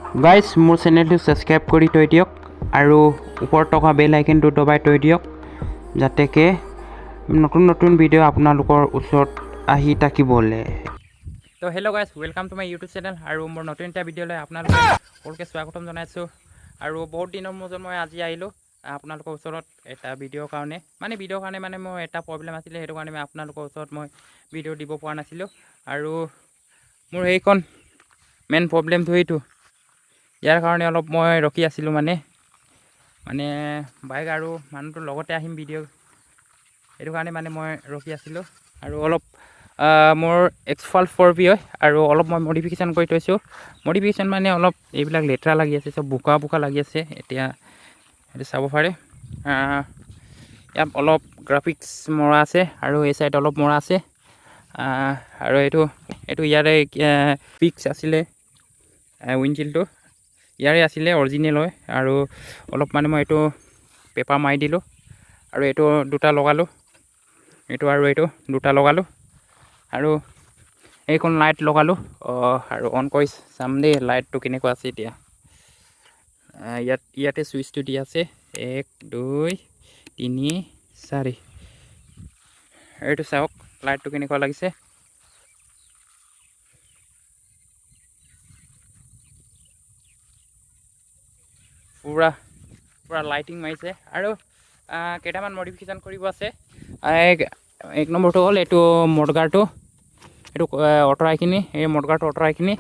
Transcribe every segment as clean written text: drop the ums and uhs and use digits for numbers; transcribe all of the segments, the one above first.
Guys মোৰ চেনেলটো subscribe কৰি থৈ দিয়ক আৰু ওপৰত থকা বেল আইকনটো দবাই থৈ দিয়ক যাতেকে নতুন নতুন ভিডিঅ' আপোনালোকৰ ওচৰত আহি থাকিবলৈ। তো hello' guys, welcome to my YouTube channel আৰু মোৰ নতুন এটা ভিডিঅ'লৈ আপোনালোকে সকলোকে স্বাগতম জনাইছোঁ। আৰু বহুত দিনৰ মূৰত মই আজি আহিলোঁ আপোনালোকৰ ওচৰত এটা ভিডিঅ'ৰ কাৰণে মানে মোৰ এটা প্ৰব্লেম আছিলে, সেইটো কাৰণে মই আপোনালোকৰ ওচৰত মই ভিডিঅ' দিব পৰা নাছিলোঁ। আৰু মোৰ সেইখন মেইন প্ৰব্লেমটো এইটো, ইয়াৰ কাৰণে অলপ মই ৰখি আছিলোঁ মানে বাইক আৰু মানুহটোৰ লগতে আহিম ভিডিঅ', সেইটো কাৰণে মানে মই ৰখি আছিলোঁ। আৰু অলপ মোৰ এক্সফাল 4V হয় আৰু অলপ মই মডিফিকেশ্যন কৰি থৈছোঁ। মডিফিকেশ্যন মানে অলপ এইবিলাক লেতেৰা লাগি আছে, চব বোকা বোকা লাগি আছে। এতিয়া সেইটো চাব পাৰে, ইয়াত অলপ গ্ৰাফিক্স মৰা আছে আৰু এই চাইড অলপ মৰা আছে। আৰু এইটো ইয়াৰে পিক্স আছিলে, উইণ্ডচিলটো ইয়াৰে আছিলে অৰিজিনেল হয়। আৰু অলপ মানে মই এইটো পেপাৰ মাৰি দিলোঁ আৰু এইটো দুটা লগালোঁ, এইটো আৰু এইটো দুটা লগালোঁ আৰু এইখন লাইট লগালোঁ। আৰু অন কৰি চাম দেই লাইটটো কেনেকুৱা আছে। এতিয়া ইয়াতে চুইচটো দি আছে 1 2 3 4, এইটো চাওক লাইটটো কেনেকুৱা লাগিছে। পুৰা লাইটিং মাৰিছে আৰু কেইটামান মডিফিকেশ্যন কৰিব আছে। এক নম্বৰটো হ'ল এইটো মডগাৰটো, এইটো অঁতৰাইখিনি, এই মডগাৰটো অঁতৰাইখিনি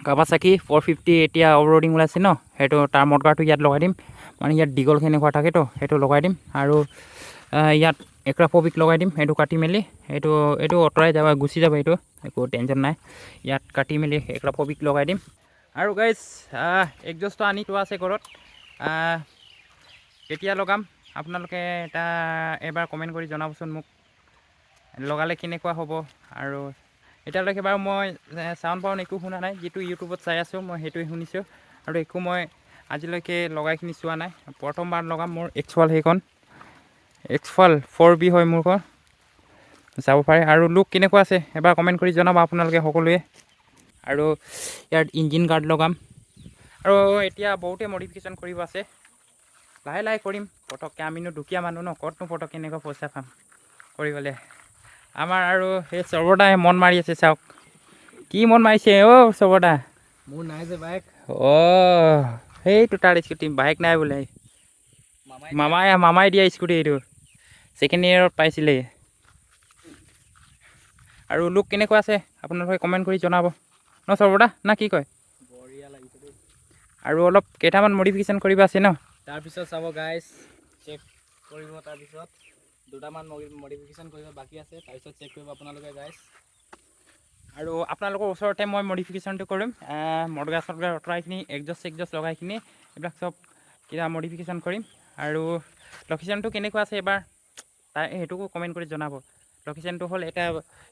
কাৱাছাকি 450 এতিয়া অফৰ'ডিং ওলাইছে ন, সেইটো তাৰ মডগাৰটো ইয়াত লগাই দিম। মানে ইয়াত দীঘল কেনেকুৱা থাকেতো সেইটো লগাই দিম। আৰু ইয়াত এক্ৰাফবিক লগাই দিম, সেইটো কাটি মেলি এইটো অঁতৰাই যাব, গুচি যাব, এইটো একো টেনশ্যন নাই। ইয়াত কাটি মেলি এক্ৰাফবিক লগাই দিম। আৰু গাইজ এগজষ্টটো আনি থোৱা আছে ঘৰত, কেতিয়া লগাম আপোনালোকে এবাৰ কমেণ্ট কৰি জনাবচোন মোক, লগালে কেনেকুৱা হ'ব। আৰু এতিয়ালৈকে বাৰু মই চাউণ্ড পাউণ্ড একো শুনা নাই, যিটো ইউটিউবত চাই আছোঁ মই সেইটোৱে শুনিছোঁ। আৰু একো মই আজিলৈকে লগাইখিনি চোৱা নাই, প্ৰথমবাৰ লগাম। মোৰ সেইখন এক্সফাল 4V হয় মোৰখন, চাব পাৰে। আৰু লুক কেনেকুৱা আছে এবাৰ কমেণ্ট কৰি জনাব আপোনালোকে সকলোৱে। আৰু ইয়াত ইঞ্জিন গাৰ্ড লগাম। আৰু এতিয়া বহুতে মডিফিকেশ্যন কৰিব আছে, লাহে লাহে কৰিম। পটককৈ আমিনো দুখীয়া মানুহ ন, ক'তনো পটককৈ এনেকুৱা পইচা পাম কৰিবলৈ। আমাৰ আৰু সেই সৰ্বদাই মন মাৰি আছে, চাওক কি মন মাৰিছে সৰ্বদা। মোৰ নাই যে বাইক। সেইটো তাৰ স্কুটি, বাইক নাই বোলে, মামাই দিয়া স্কুটি, এইটো ছেকেণ্ড ইয়েৰত পাইছিলে। আৰু লুক কেনেকুৱা আছে আপোনালোকে কমেণ্ট কৰি জনাব ন সৰ্বদা, না কি কয়? বঢ়িয়া লাগিছে দেই। আৰু অলপ কেইটামান মডিফিকেশ্যন কৰিব আছে ন, তাৰপিছত চাব গাইজ, চেক কৰিব। তাৰপিছত দুটামান মডিফিকেশ্যন কৰিব বাকী আছে, তাৰপিছত চেক কৰিব আপোনালোকে গাইজ। আৰু আপোনালোকৰ ওচৰতে মই মডিফিকেশ্যনটো কৰিম, মডগাৰ চডগাৰ অঁতৰাইখিনি, এগজষ্ট লগাইখিনি এইবিলাক চব কিবা মডিফিকেশ্যন কৰিম। আৰু লোকেশ্যনটো কেনেকুৱা আছে এবাৰ সেইটোকো কমেণ্ট কৰি জনাব। লোকেশ্যনটো হ'ল এটা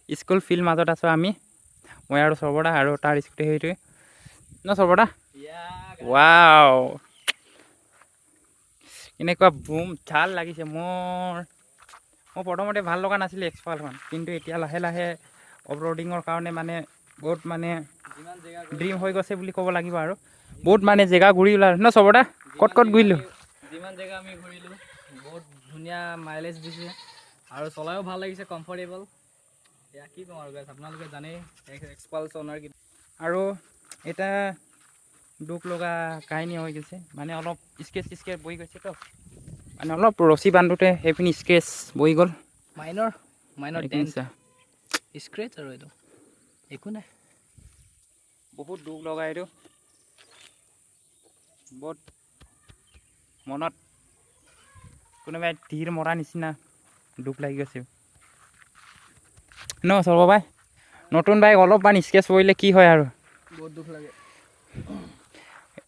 স্কুল ফিল্ড মাজত আছোঁ আমি, মই আৰু সৰ্বদা আৰু তাৰ স্কুটি সেইটোৱে ন সৰ্বদা। ৱাও, এনেকুৱা বুম ঝাল লাগিছে। মোৰ প্ৰথমতে ভাল লগা নাছিলে এক্সপালখন, কিন্তু এতিয়া লাহে লাহে অফৰ'ডিঙৰ কাৰণে বহুত ড্ৰিম হৈ গৈছে বুলি ক'ব লাগিব। আৰু বহুত জেগা ঘূৰি ওলালোঁ ন সৰ্বদা, ক'ত ঘূৰিলোঁ। যিমান জেগা আমি ঘূৰিলোঁ, বহুত ধুনীয়া মাইলেজ দিছে আৰু চলায়ো ভাল লাগিছে, কমফৰ্টেবল। এয়া কি ক'ম আৰু গাইজ, আপোনালোকে জানেই এক্সপালছনৰ। আৰু এটা দুখ লগা কাহিনী হৈ গৈছে, অলপ স্কেচ বহি গৈছেতো, অলপ ৰছী বান্ধোতে সেইপিনি স্কেচ বহি গ'ল। মাইনৰ ডেণ্ট স্ক্ৰেচ, আৰু এইটো একো নাই। বহুত দুখ লগা, এইটো বহুত মনত কোনোবাই ধীৰ মৰা নিচিনা দুখ লাগি গৈছে ন সৰ্ববাই। নতুন বাইক অলপমান স্কেচ পৰিলে কি হয় আৰু বহুত দুখ লাগে।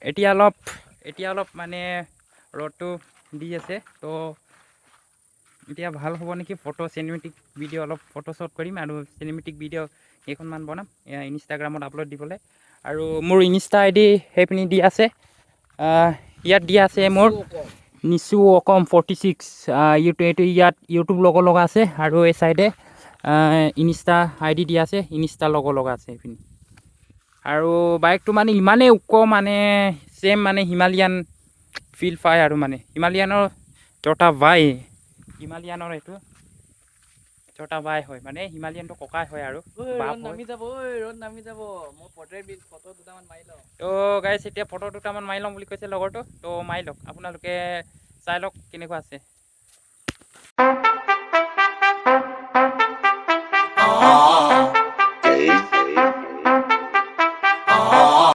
এতিয়া অলপ ৰ'দটো দি আছে, তো এতিয়া ভাল হ'ব নেকি। চিনেমেটিক ভিডিঅ' অলপ ফটো শ্বুট কৰিম আৰু চিনেমেটিক ভিডিঅ' কেইখনমান বনাম ইনষ্টাগ্ৰামত আপলোড দিবলৈ। আৰু মোৰ ইনষ্টা ID সেইপিনি দি আছে, ইয়াত দিয়া আছে মোৰ নিচু অকম 46। এইটো ইয়াত ইউটিউব লগা আছে, আৰু এই চাইডে ইনষ্টা ID দিয়া আছে, ইনষ্টা লগা আছে সেইপিনি। আৰু বাইকটো মানে ইমানেই ওখ মানে ছেম মানে হিমালয়ান ফিল পায় আৰু মানে হিমালয়ানৰ জটা বাই হিমালয়ানৰ এইটো জটা বাই হয় মানে হিমালয়ানটো ককাই হয় আৰু বাপ হয়। ৰ'দ নামি যাব মই ফটো দুটামান মাৰি লওঁ। তো গাইছ এতিয়া ফটো দুটামান মাৰি ল'ম বুলি কৈছে লগৰটো, তো মাৰি লওক আপোনালোকে চাই লওক কেনেকুৱা আছে।